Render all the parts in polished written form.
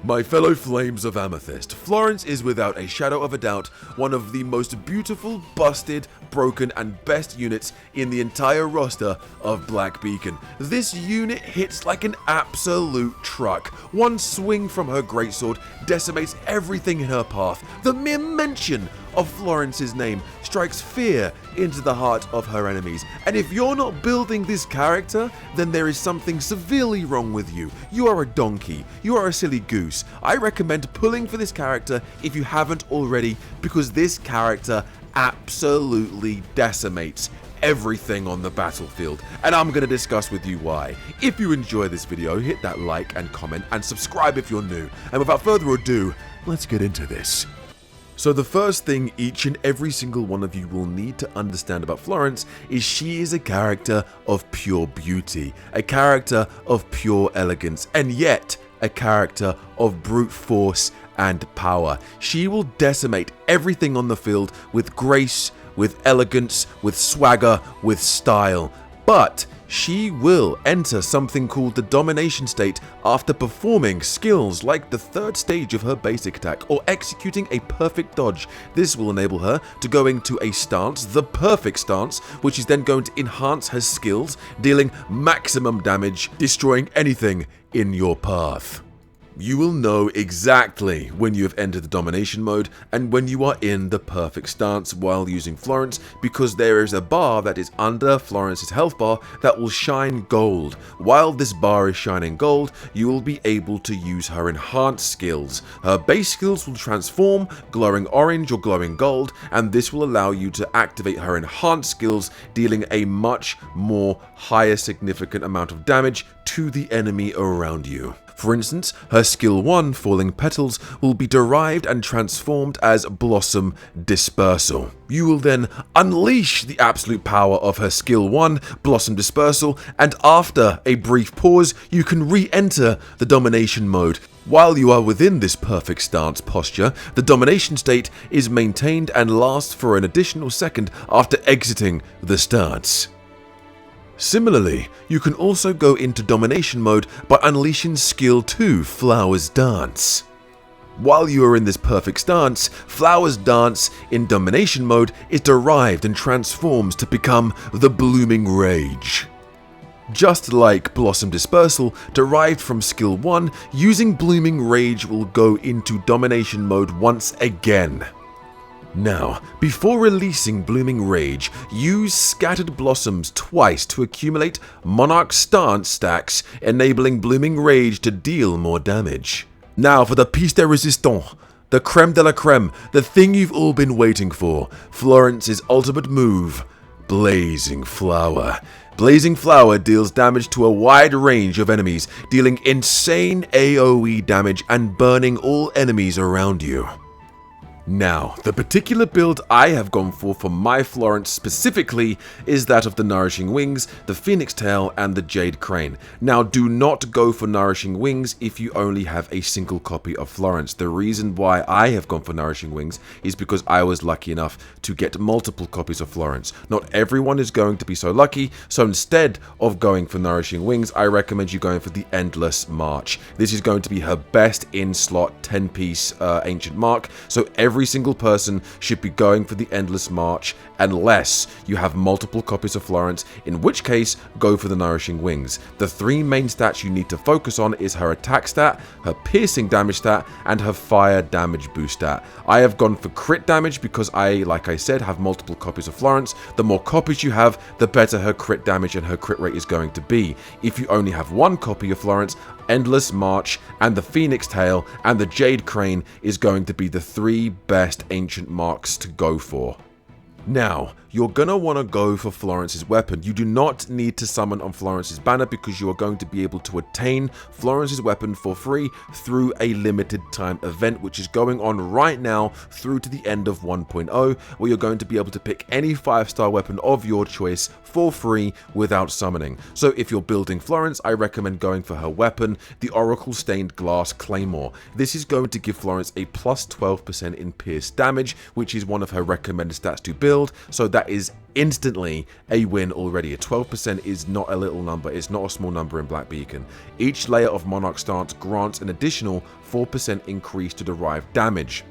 My fellow flames of Amethyst, Florence is without a shadow of a doubt one of the most beautiful, busted, broken, and best units in the entire roster of Black Beacon. This unit hits like an absolute truck. One swing from her greatsword decimates everything in her path. The mere mention of Florence's name strikes fear into the heart of her enemies. And if you're not building this character, then there is something severely wrong with you. You are a donkey. You are a silly goose. I recommend pulling for this character if you haven't already, because this character absolutely decimates everything on the battlefield, and I'm going to discuss with you why. If you enjoy this video, hit that like and comment and subscribe if you're new. And without further ado, let's get into this. So the first thing each and every single one of you will need to understand about Florence is she is a character of pure beauty, a character of pure elegance, and yet a character of brute force and power. She will decimate everything on the field with grace, with elegance, with swagger, with style. But she will enter something called the domination state after performing skills like the third stage of her basic attack or executing a perfect dodge. This will enable her to go into a stance, the perfect stance, which is then going to enhance her skills, dealing maximum damage, destroying anything in your path. You will know exactly when you have entered the domination mode and when you are in the perfect stance while using Florence, because there is a bar that is under Florence's health bar that will shine gold. While this bar is shining gold, you will be able to use her enhanced skills. Her base skills will transform glowing orange or glowing gold, and this will allow you to activate her enhanced skills, dealing a much more higher significant amount of damage to the enemy around you. For instance, her skill 1, Falling Petals, will be derived and transformed as Blossom Dispersal. You will then unleash the absolute power of her skill 1, Blossom Dispersal, and after a brief pause, you can re-enter the domination mode. While you are within this perfect stance posture, the domination state is maintained and lasts for an additional second after exiting the stance. Similarly, you can also go into domination mode by unleashing skill 2, Flowers Dance. While you are in this perfect stance, Flowers Dance in domination mode is derived and transforms to become the Blooming Rage. Just like Blossom Dispersal, derived from skill 1, using Blooming Rage will go into domination mode once again. Now, before releasing Blooming Rage, use Scattered Blossoms twice to accumulate Monarch Stance stacks, enabling Blooming Rage to deal more damage. Now for the piece de resistance, the creme de la creme, the thing you've all been waiting for, Florence's ultimate move, Blazing Flower. Blazing Flower deals damage to a wide range of enemies, dealing insane AoE damage and burning all enemies around you. Now, the particular build I have gone for my Florence specifically is that of the Nourishing Wings, the Phoenix Tail, and the Jade Crane. Now, do not go for Nourishing Wings if you only have a single copy of Florence. The reason why I have gone for Nourishing Wings is because I was lucky enough to get multiple copies of Florence. Not everyone is going to be so lucky, so instead of going for Nourishing Wings, I recommend you going for the Endless March. This is going to be her best in-slot 10-piece Ancient Mark, so every single person should be going for the Endless March unless you have multiple copies of Florence, in which case go for the Nourishing Wings. The three main stats you need to focus on is her attack stat, her piercing damage stat, and her fire damage boost stat. I have gone for crit damage because like I said, have multiple copies of Florence. The more copies you have, the better her crit damage and her crit rate is going to be. If you only have one copy of Florence, Endless March and the Phoenix Tail and the Jade Crane is going to be the three best ancient marks to go for. Now, you're gonna want to go for Florence's weapon. You do not need to summon on Florence's banner because you are going to be able to attain Florence's weapon for free through a limited time event, which is going on right now through to the end of 1.0, where you're going to be able to pick any 5-star weapon of your choice for free without summoning. So if you're building Florence, I recommend going for her weapon, the Oracle Stained Glass Claymore. This is going to give Florence a plus 12% in pierce damage, which is one of her recommended stats to build, so that that is instantly a win already. A 12% is not a little number, it's not a small number in Black Beacon. Each layer of Monarch stance grants an additional 4% increase to derived damage.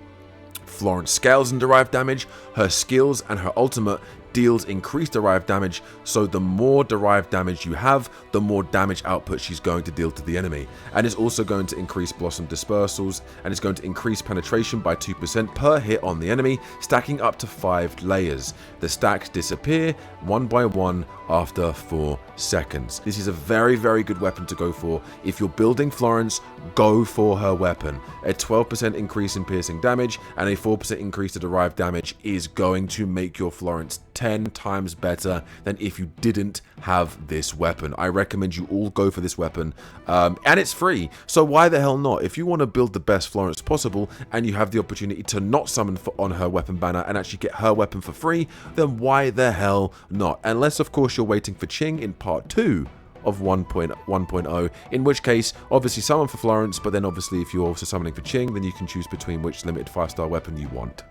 Florence scales in derived damage, her skills and her ultimate deals increased derived damage, so the more derived damage you have, the more damage output she's going to deal to the enemy. And it's also going to increase Blossom Dispersals, and it's going to increase penetration by 2% per hit on the enemy, stacking up to 5 layers. The stacks disappear one by one after 4 seconds. This is a very, very good weapon to go for. If you're building Florence, go for her weapon. A 12% increase in piercing damage and a 4% increase to derived damage is going to make your Florence 10 times better than if you didn't have this weapon. I recommend you all go for this weapon, and it's free, so why the hell not? If you want to build the best Florence possible and you have the opportunity to not summon on her weapon banner and actually get her weapon for free, then why the hell not? Unless of course you're waiting for Ching in part 2 of 1.0, in which case obviously summon for Florence, but then obviously if you're also summoning for Ching, then you can choose between which limited 5-star weapon you want.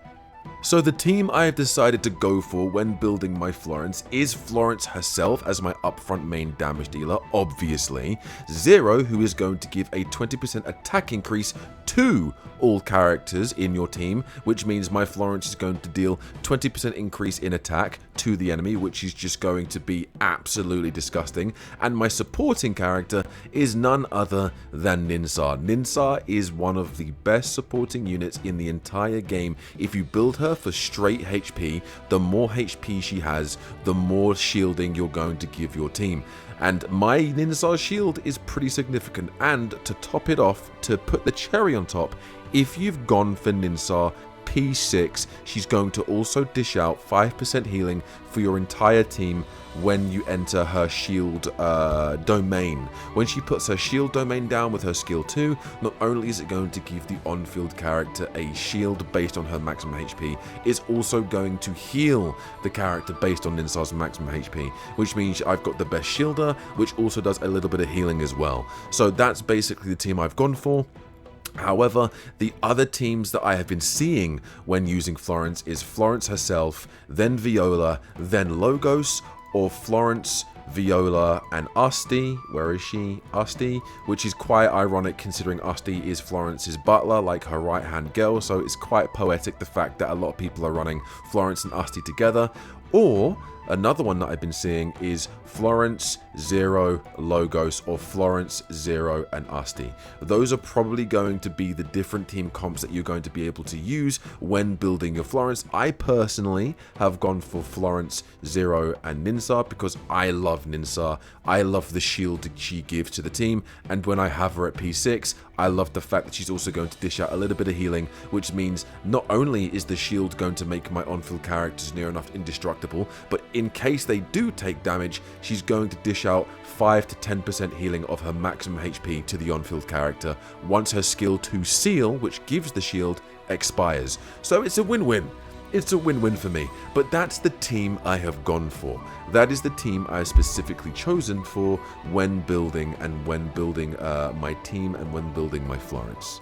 So the team I have decided to go for when building my Florence is Florence herself as my upfront main damage dealer, obviously. Zero, who is going to give a 20% attack increase to all characters in your team, which means my Florence is going to deal 20% increase in attack to the enemy, which is just going to be absolutely disgusting. And my supporting character is none other than Ninsar. Ninsar is one of the best supporting units in the entire game. If you build her for straight HP, the more HP she has, the more shielding you're going to give your team. And my Ninsar shield is pretty significant, and to top it off, to put the cherry on top, if you've gone for Ninsar P6, she's going to also dish out 5% healing for your entire team when you enter her shield domain. When she puts her shield domain down with her skill 2, not only is it going to give the on-field character a shield based on her maximum HP, it's also going to heal the character based on Ninsar's maximum HP, which means I've got the best shielder, which also does a little bit of healing as well. So that's basically the team I've gone for. However, the other teams that I have been seeing when using Florence is Florence herself, then Viola, then Logos, or Florence, Viola, and Asti. Where is she? Asti, which is quite ironic considering Asti is Florence's butler, like her right-hand girl, so it's quite poetic the fact that a lot of people are running Florence and Asti together. Or another one that I've been seeing is Florence, Zero, Logos, or Florence, Zero, and Asti. Those are probably going to be the different team comps that you're going to be able to use when building your Florence. I personally have gone for Florence, Zero, and Ninsar because I love Ninsar. I love the shield that she gives to the team, and when I have her at P6, I love the fact that she's also going to dish out a little bit of healing, which means not only is the shield going to make my on-field characters near enough indestructible, but in case they do take damage, she's going to dish out 5 to 10% healing of her maximum HP to the on-field character once her skill 2 Seal, which gives the shield, expires. So it's a win-win. It's a win-win for me, but that's the team I have gone for. That is the team I have specifically chosen for when building my team and when building my Florence.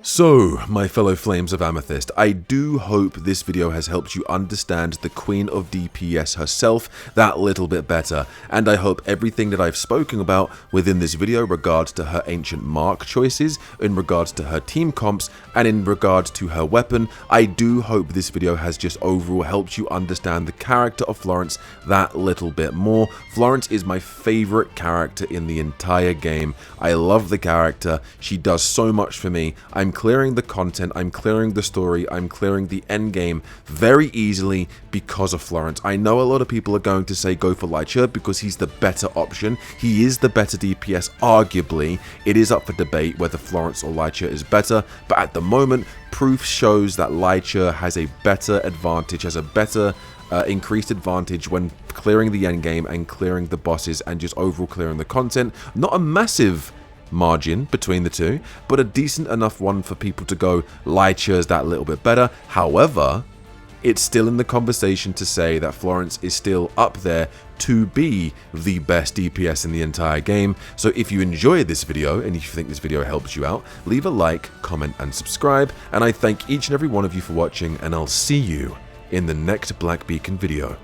So, my fellow Flames of Amethyst, I do hope this video has helped you understand the Queen of DPS herself that little bit better, and I hope everything that I've spoken about within this video regards to her ancient mark choices, in regards to her team comps, and in regards to her weapon, I do hope this video has just overall helped you understand the character of Florence that little bit more. Florence is my favorite character in the entire game. I love the character, she does so much for me. I'm clearing the content, I'm clearing the story, I'm clearing the end game very easily because of Florence. I know a lot of people are going to say go for Lycha because he's the better option. He is the better DPS, arguably. It is up for debate whether Florence or Lycha is better, but at the moment, proof shows that Lycha has a better advantage, has a better increased advantage when clearing the end game and clearing the bosses and just overall clearing the content. Not a massive margin between the two, but a decent enough one for people to go, Lycha is that little bit better. However, it's still in the conversation to say that Florence is still up there to be the best DPS in the entire game. So if you enjoyed this video and if you think this video helps you out, leave a like, comment, and subscribe. And I thank each and every one of you for watching, and I'll see you in the next Black Beacon video.